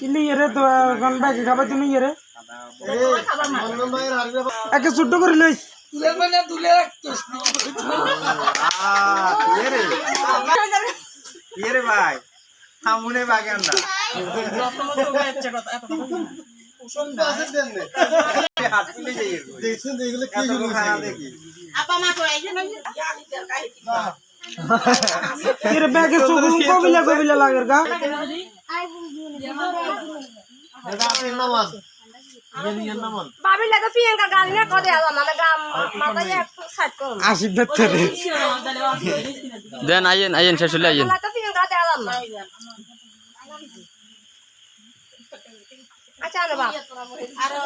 ইলি এরে তো কোন ব্যাগে খাবার তুমি এরে একে ছোট করে লইস তুলে মানে তুলে রাখছিস এরে ভাই সামনে বাগান না সুন্দর আছে দেন না হাত তুলে যাই দেখছেন এগুলো কি শুরু খানা দেখি আপা মা তো আইছে না এরে ব্যাগে সুগুন কবিলা লাগের গা নামাজ বাবি লাগা পিয়াঙ্কা গালি না কদে আলা মানে গাম মাথায় একটু সাইড করুন আসিফ ধরে দেন আইয়েন শেষ হলে আইয়েন লাগা পিয়াঙ্কা দে আলা না আচ্ছা না বাপ আরে